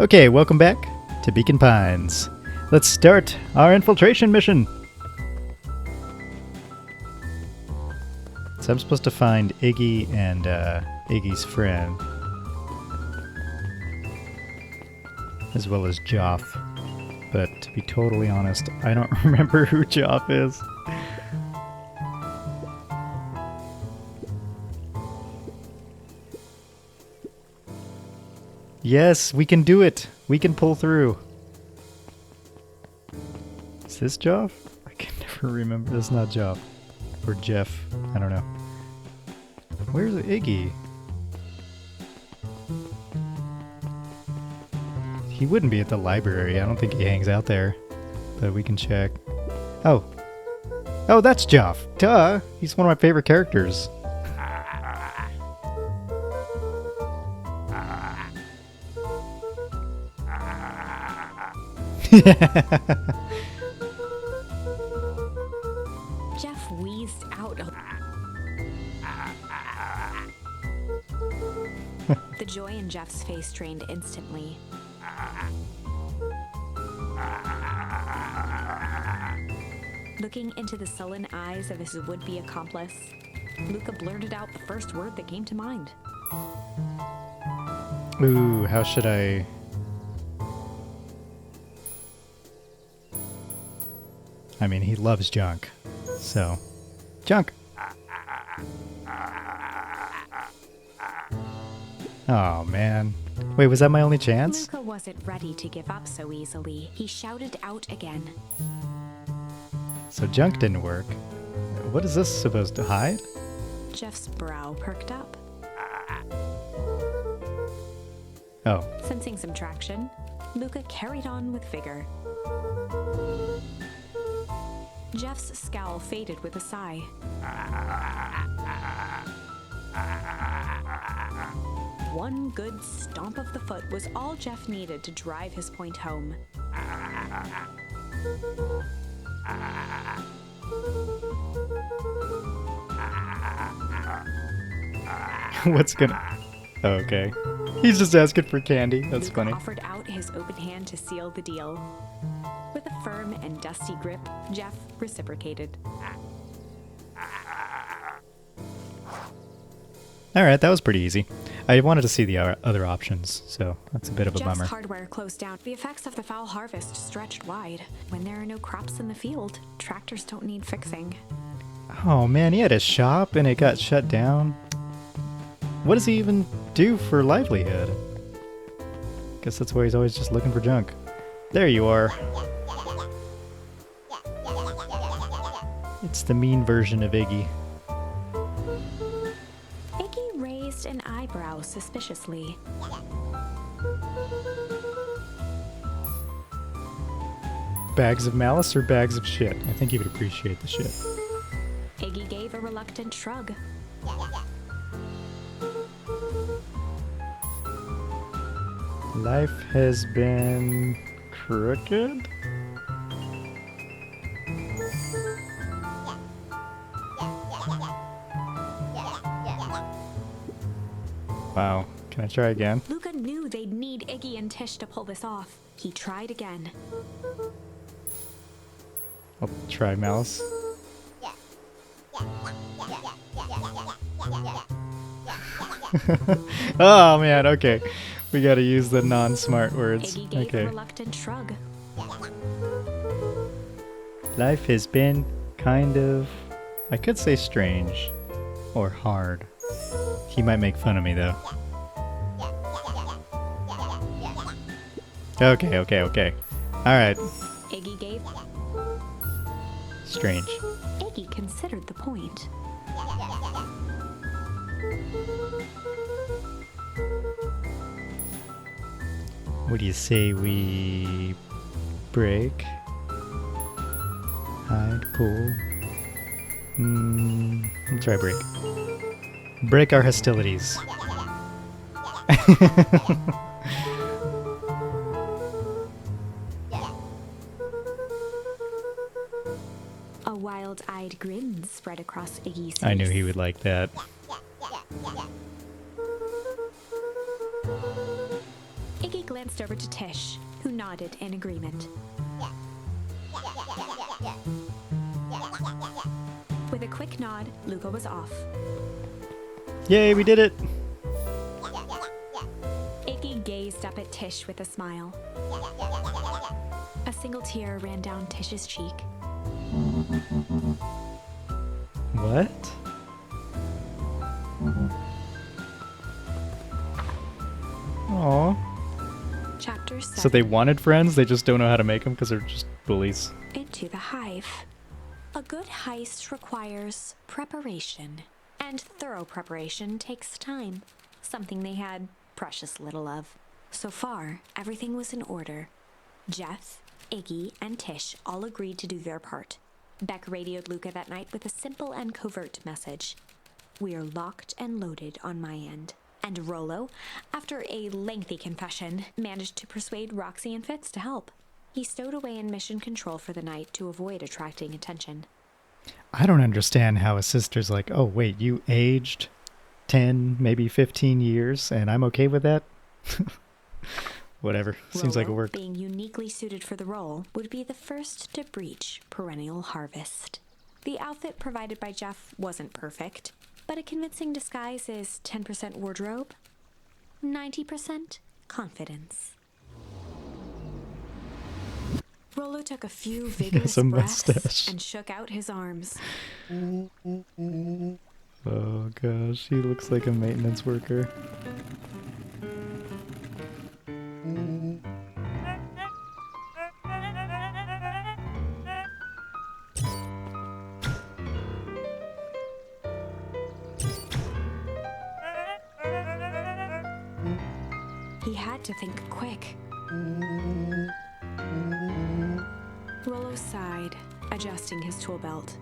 Okay, welcome back to Beacon Pines. Let's start our infiltration mission. So I'm supposed to find Iggy and Iggy's friend, as well as Joff. But to be totally honest, I don't remember who Joff is. Yes, we can do it. We can pull through. Is this Joff? I can never remember. This is not Joff. Or Jeff. I don't know. Where's Iggy? He wouldn't be at the library. I don't think he hangs out there. But we can check. Oh. Oh, that's Joff. Duh. He's one of my favorite characters. Jeff wheezed out. The joy in Jeff's face drained instantly. Looking into the sullen eyes of his would-be accomplice, Luca blurted out the first word that came to mind. Ooh, how should I... I mean, he loves junk. So, junk! Oh, man. Wait, was that my only chance? Luca wasn't ready to give up so easily. He shouted out again. So junk didn't work. What is this supposed to hide? Jeff's brow perked up. Oh. Sensing some traction, Luca carried on with vigor. Jeff's scowl faded with a sigh. One good stomp of the foot was all Jeff needed to drive his point home. What's gonna... Oh, okay. He's just asking for candy. That's Luca funny. offered out his open hand to seal the deal. With a firm and dusty grip, Jeff reciprocated. Alright, that was pretty easy. I wanted to see the other options, so that's a bit of a Jeff's bummer. hardware closed down. The effects of the foul harvest stretched wide. When there are no crops in the field, tractors don't need fixing. Oh man, he had a shop and it got shut down. What does he even do for livelihood? Guess that's why he's always just looking for junk. There you are. It's the mean version of Iggy. Iggy raised an eyebrow suspiciously. Bags of malice or bags of shit? I think he would appreciate the shit. Iggy gave a reluctant shrug. Life has been crooked? Wow. Can I try again? Luca knew they'd need Iggy and Tish to pull this off. He tried again. I'll try malice. Oh man, okay. We gotta use the non-smart words. Iggy gave a Okay. reluctant shrug. Life has been kind of... I could say strange. Or hard. He might make fun of me though. Okay. Alright. Iggy gave. Strange. Iggy considered the point. What do you say we... break? Hide, pull... let's try break. Break our hostilities. A wild-eyed grin spread across Iggy's face. I knew he would like that. Iggy glanced over to Tish, who nodded in agreement. With a quick nod, Luca was off. Yay, we did it! Iggy gazed up at Tish with a smile. A single tear ran down Tish's cheek. What? Aww. Chapter 7. So they wanted friends, they just don't know how to make them because they're just bullies. Into the hive. A good heist requires preparation, and thorough preparation takes time, something they had precious little of. So far, everything was in order. Jeff, Iggy, and Tish all agreed to do their part. Beck radioed Luca that night with a simple and covert message. "We are locked and loaded on my end." And Rollo, after a lengthy confession, managed to persuade Roxy and Fitz to help. He stowed away in mission control for the night to avoid attracting attention. I don't understand how a sister's like, oh wait, you aged 10, maybe 15 years, and I'm okay with that? Whatever. Seems like it Rollo, worked. being uniquely suited for the role, would be the first to breach perennial harvest. The outfit provided by Jeff wasn't perfect, but a convincing disguise is 10% wardrobe, 90% confidence. Rollo took a few vigorous a breaths mustache. and shook out his arms. Oh gosh, he looks like a maintenance worker. He had to think quick. Rollo sighed, adjusting his tool belt.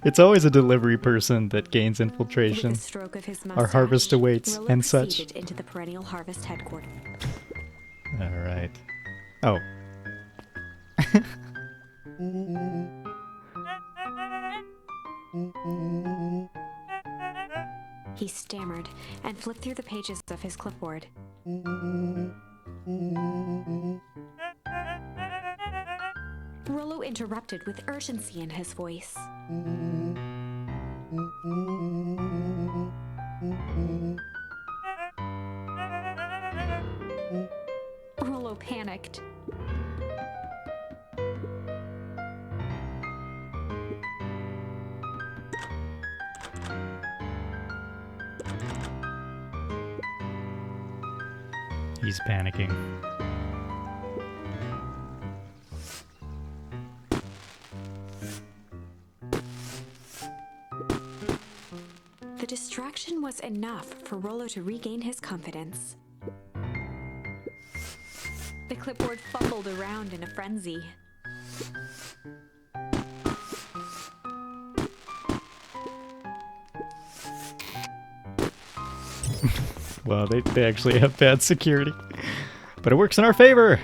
It's always a delivery person that gains With infiltration. a stroke of his mustache, Our harvest awaits, Rollo and such. proceeded into the perennial harvest headquarters. Alright. Oh. He stammered and flipped through the pages of his clipboard. Rollo interrupted with urgency in his voice. Rollo panicked. He's panicking. The distraction was enough for Rollo to regain his confidence. The clipboard fumbled around in a frenzy. Well, they actually have bad security. But it works in our favor!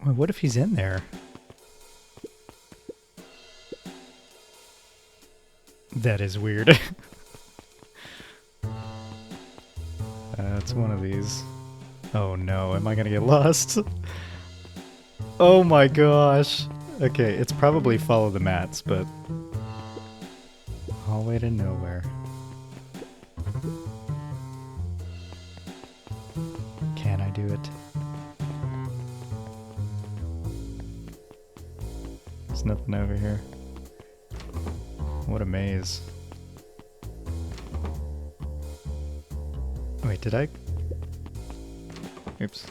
Well, what if he's in there? That is weird. That's one of these. Oh no, am I gonna get lost? Oh my gosh. Okay, it's probably follow the mats, but... hallway to nowhere. Can I do it? There's nothing over here. What a maze. Wait, did I? Oops.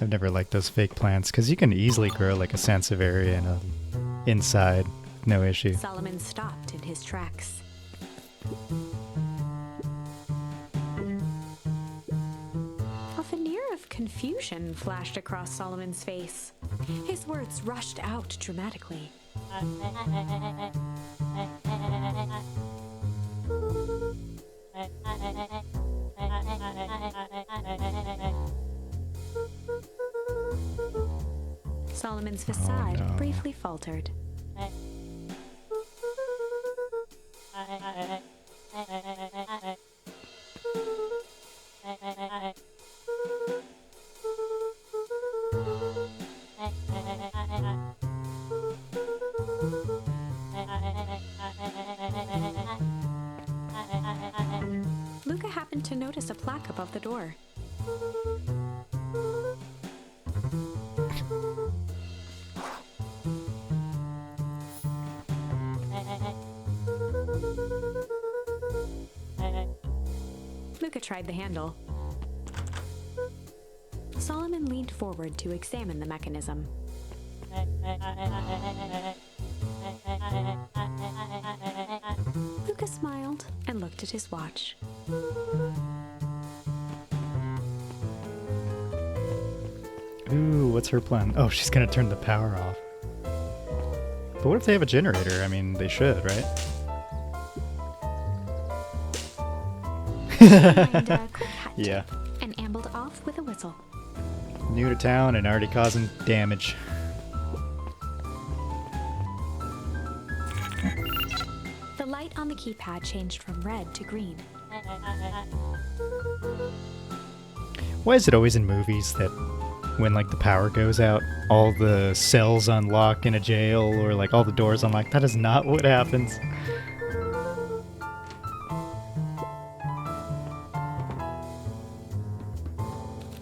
I've never liked those fake plants because you can easily grow like a sansevieria in a inside, no issue. Solomon stopped in his tracks. A veneer of confusion flashed across Solomon's face. His words rushed out dramatically. Solomon's facade briefly faltered. Luca happened to notice a plaque above the door. Luca tried the handle. Solomon leaned forward to examine the mechanism. Luca smiled and looked at his watch. Ooh, what's her plan? Oh, she's gonna turn the power off. But what if they have a generator? I mean, they should, right? Mind a quick hat Yeah. tip and ambled off with a whistle. New to town and already causing damage. The light on the keypad changed from red to green. Why is it always in movies that when like the power goes out, all the cells unlock in a jail or like all the doors unlock? That is not what happens.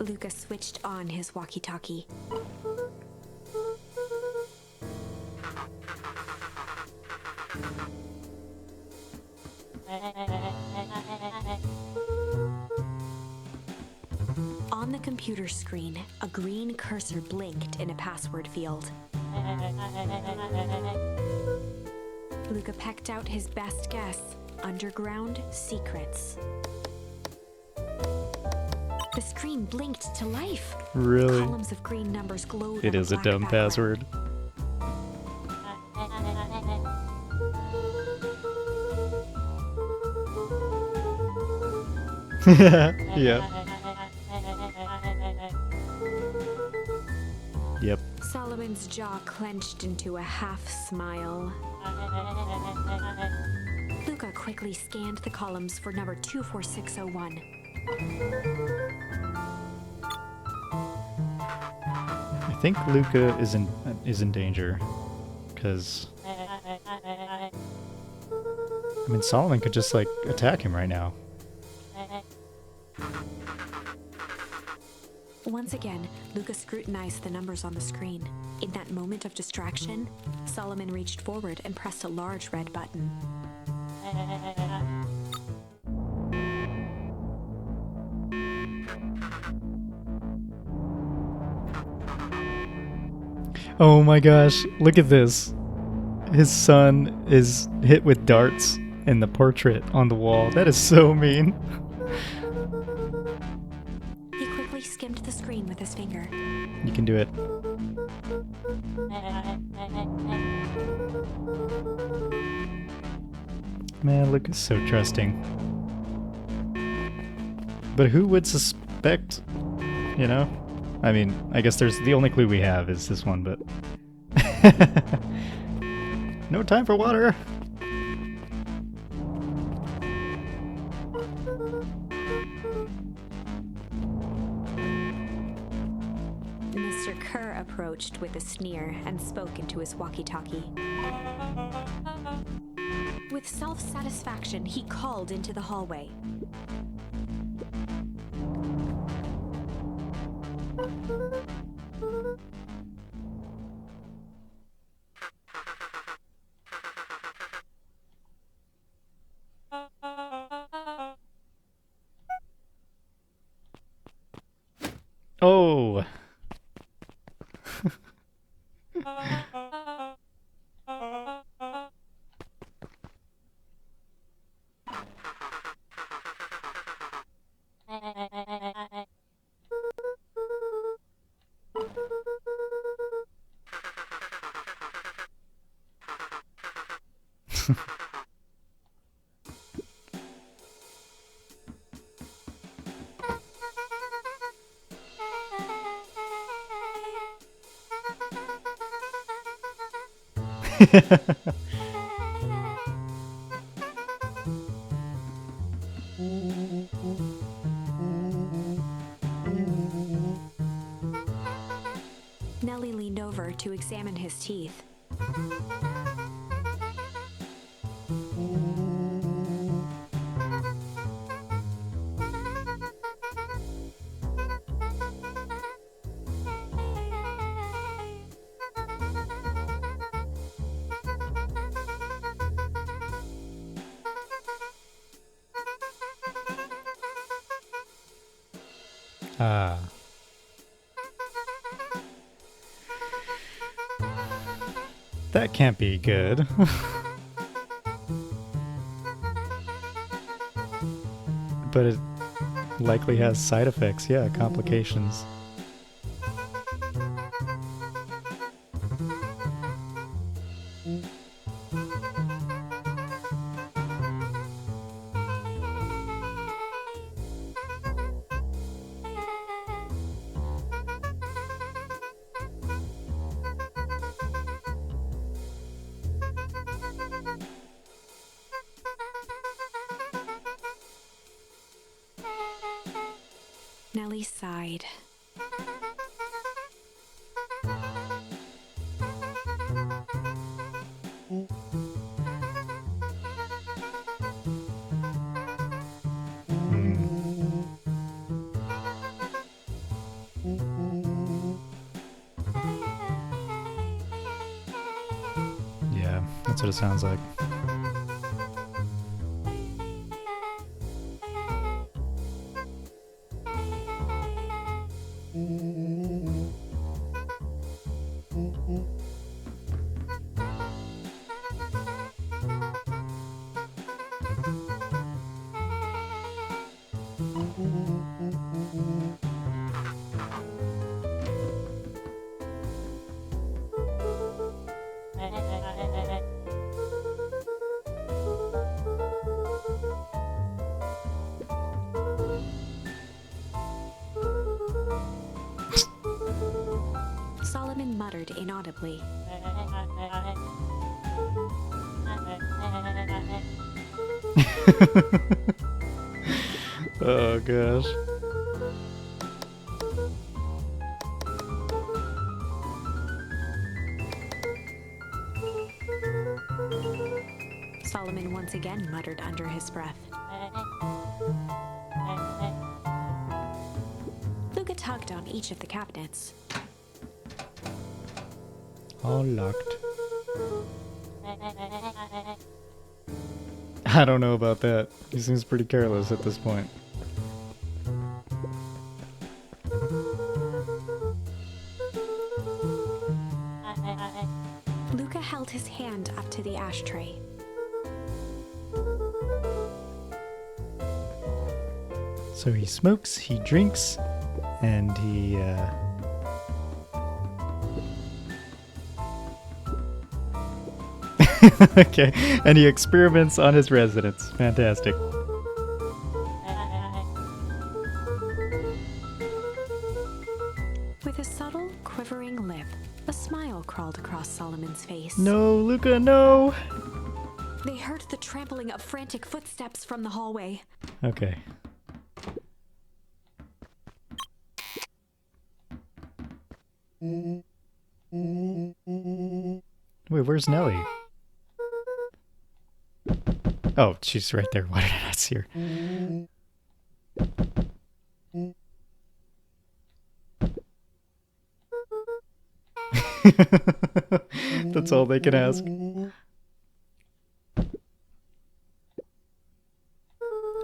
Luca switched on his walkie-talkie. On the computer screen, a green cursor blinked in a password field. Luca pecked out his best guess: underground secrets. The screen blinked to life. Really? Columns of green numbers glowed. It on is a black dumb background. password. Yeah. Yep. Solomon's jaw clenched into a half smile. Luca quickly scanned the columns for number 24601. I think Luca is in danger, because I mean Solomon could just like attack him right now. Once again, Luca scrutinized the numbers on the screen. In that moment of distraction, Solomon reached forward and pressed a large red button. Oh my gosh, look at this. His son is hit with darts in the portrait on the wall. That is so mean. He quickly skimmed the screen with his finger. You can do it. Man, Luke is so trusting. But who would suspect, you know? I mean, I guess there's the only clue we have is this one, but... No time for water! Mr. Kerr approached with a sneer and spoke into his walkie-talkie. With self-satisfaction, he called into the hallway. Oh! Nellie leaned over to examine his teeth. Ah. That can't be good. But it likely has side effects, yeah, complications. Nellie sighed. Yeah, that's what it sounds like. Solomon muttered inaudibly. Oh gosh. Solomon once again muttered under his breath. Luca tugged on each of the cabinets. All locked. I don't know about that. He seems pretty careless at this point. Luca held his hand up to the ashtray. So he smokes, he drinks, and he, okay, and he experiments on his residents. Fantastic. With a subtle, quivering lip, a smile crawled across Solomon's face. No, Luca, no! They heard the trampling of frantic footsteps from the hallway. Okay. Wait, where's Nellie? Oh, she's right there. Why did I not see her? That's all they can ask.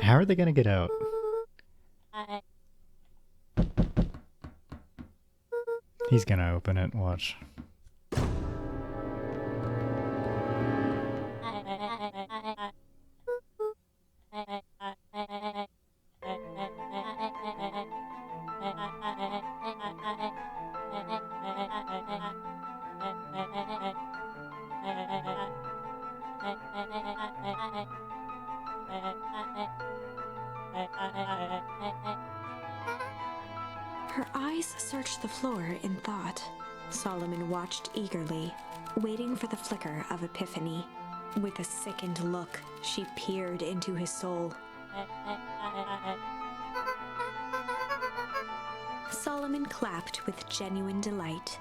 How are they gonna get out? He's gonna open it, watch. Her eyes searched the floor in thought. Solomon watched eagerly, waiting for the flicker of epiphany. With a sickened look, she peered into his soul. Solomon clapped with genuine delight.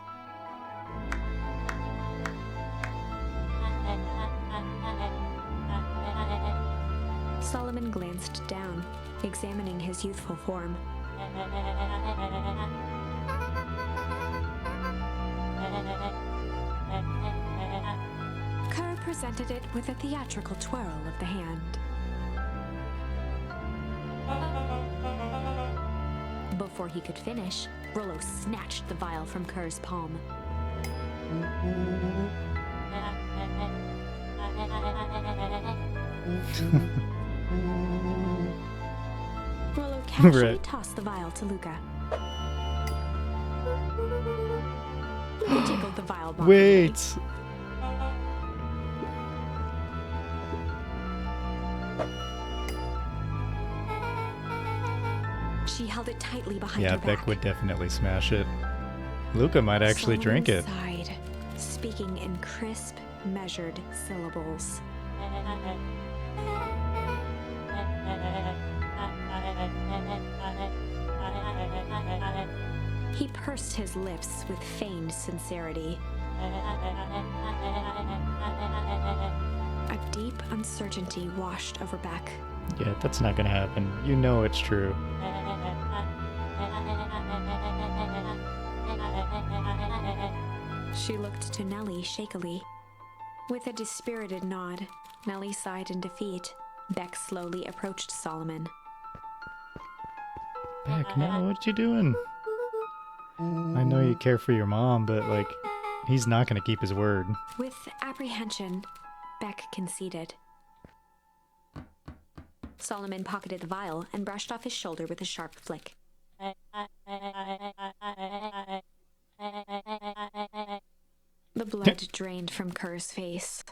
Solomon glanced down, examining his youthful form. Kerr presented it with a theatrical twirl of the hand. Before he could finish, Rollo snatched the vial from Kerr's palm. Rollo casually Right. tossed the vial to Luca. He jiggled the vial mockingly. Wait! She held it tightly behind Yeah, her Beck back. would definitely smash it. Luca might actually drink it. Solomon sighed, speaking in crisp, measured syllables. He pursed his lips with feigned sincerity. A deep uncertainty washed over Beck. Yeah, that's not gonna happen. You know it's true. She looked to Nellie shakily. With a dispirited nod, Nellie sighed in defeat. Beck slowly approached Solomon. Beck, no, what you doing? I know you care for your mom, but, like, he's not gonna keep his word. With apprehension, Beck conceded. Solomon pocketed the vial and brushed off his shoulder with a sharp flick. The blood drained from Kerr's face.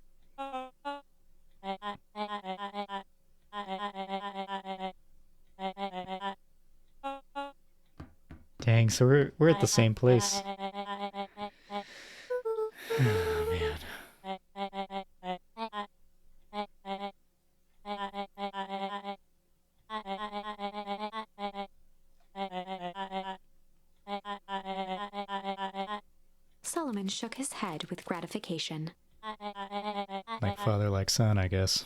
Dang, so we're at the same place. Oh, man. Solomon shook his head with gratification. Like father, like son, I guess.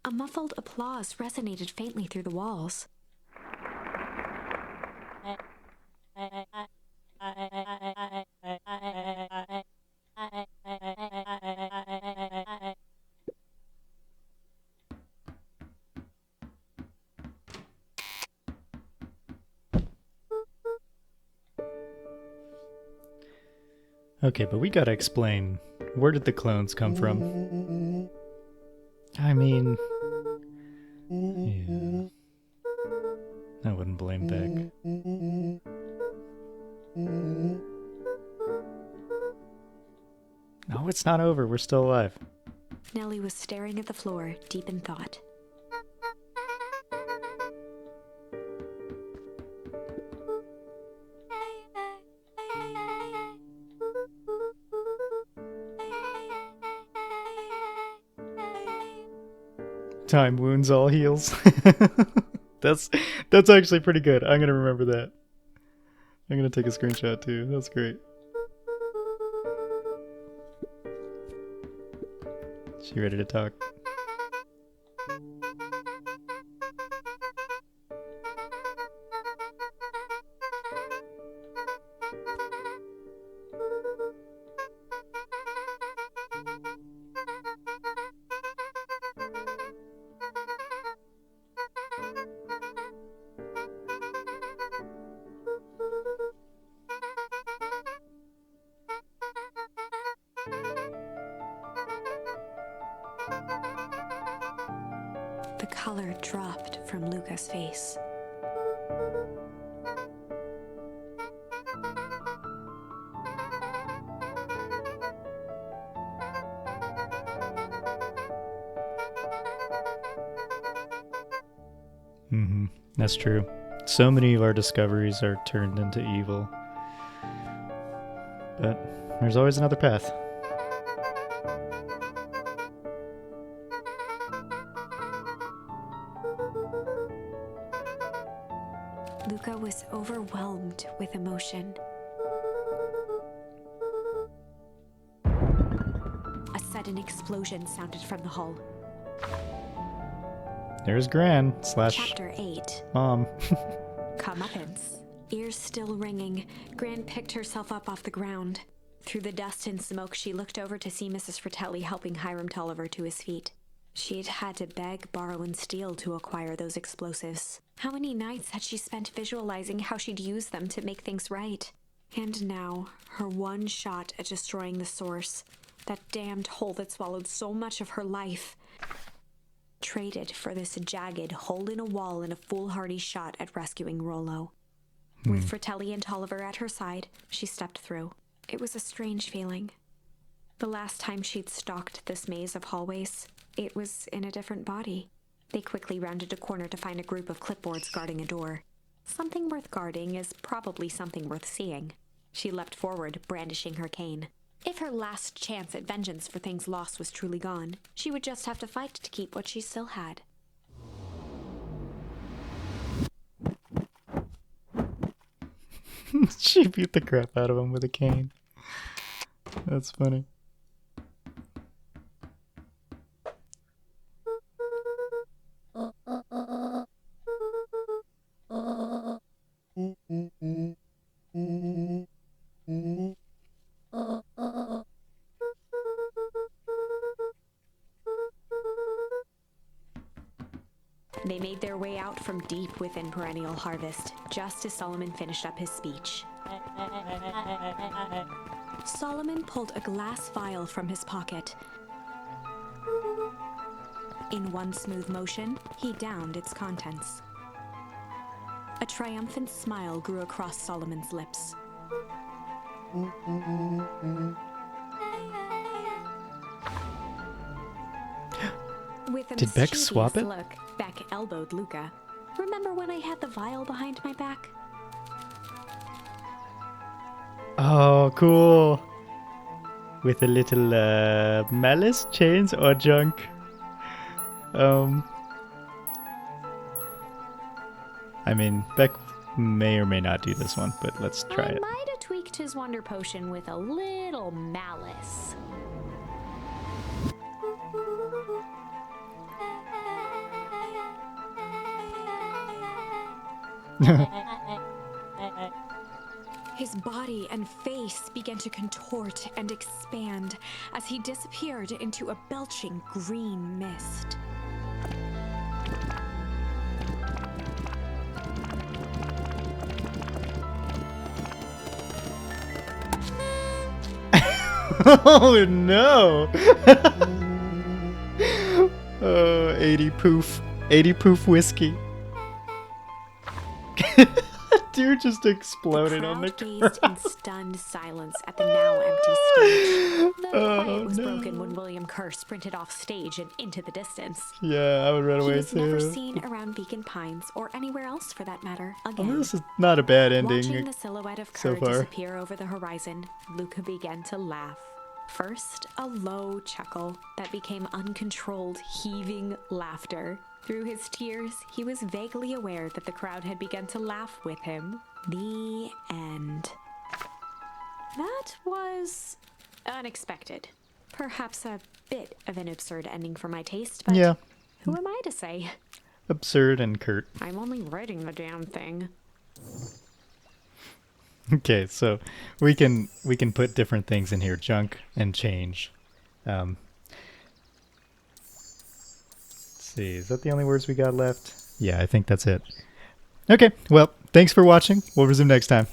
A muffled applause resonated faintly through the walls. Okay, but we gotta explain, where did the clones come from? I mean... Yeah. I wouldn't blame Beck. No, it's not over. We're still alive. Nellie was staring at the floor, deep in thought. Time wounds all heals. That's actually pretty good. I'm gonna remember that. I'm gonna take a screenshot too. That's great. She ready to talk? color dropped from Luca's face. Mm-hmm. That's true. So many of our discoveries are turned into evil. But there's always another path. Luca was overwhelmed with emotion. A sudden explosion sounded from the hull. There's Gran / Chapter 8. Mom. Comeuppance. Ears still ringing, Gran picked herself up off the ground. Through the dust and smoke, she looked over to see Mrs. Fratelli helping Hiram Tolliver to his feet. She'd had to beg, borrow, and steal to acquire those explosives. How many nights had she spent visualizing how she'd use them to make things right? And now, her one shot at destroying the source, that damned hole that swallowed so much of her life, traded for this jagged hole in a wall and a foolhardy shot at rescuing Rollo. With Fratelli and Tolliver at her side, she stepped through. It was a strange feeling. The last time she'd stalked this maze of hallways, it was in a different body. They quickly rounded a corner to find a group of clipboards guarding a door. Something worth guarding is probably something worth seeing. She leapt forward, brandishing her cane. If her last chance at vengeance for things lost was truly gone, she would just have to fight to keep what she still had. She beat the crap out of him with a cane. That's funny. They made their way out from deep within Perennial Harvest, just as Solomon finished up his speech. Solomon pulled a glass vial from his pocket. In one smooth motion, he downed its contents. A triumphant smile grew across Solomon's lips. With a Did Beck swap it? mischievous look, Beck elbowed Luca. Remember when I had the vial behind my back? Oh, cool. With a little malice, chains, or junk. I mean, Beck may or may not do this one, but let's try I it. might have tweaked his wonder potion with a little malice. His body and face began to contort and expand as he disappeared into a belching green mist. Oh no! Oh, 80 poof. 80 poof whiskey. Dude just exploded on the crowd ground. gazed in stunned silence at the now empty stage. The quiet was broken when William Kerr sprinted off stage and into the distance. Yeah, I would run He away was never too. seen around Beacon Pines or anywhere else for that matter Well, again. this is not a bad Watching ending the silhouette of so Kerr far. disappear over the horizon, Luca began to laugh. First, a low chuckle that became uncontrolled, heaving laughter. Through his tears, he was vaguely aware that the crowd had begun to laugh with him. The end. That was unexpected. Perhaps a bit of an absurd ending for my taste, but Yeah, who am I to say? absurd and curt. I'm only writing the damn thing. Okay, so we can put different things in here, junk and change. Let's see, is that the only words we got left? Yeah, I think that's it. Okay, well, thanks for watching. We'll resume next time.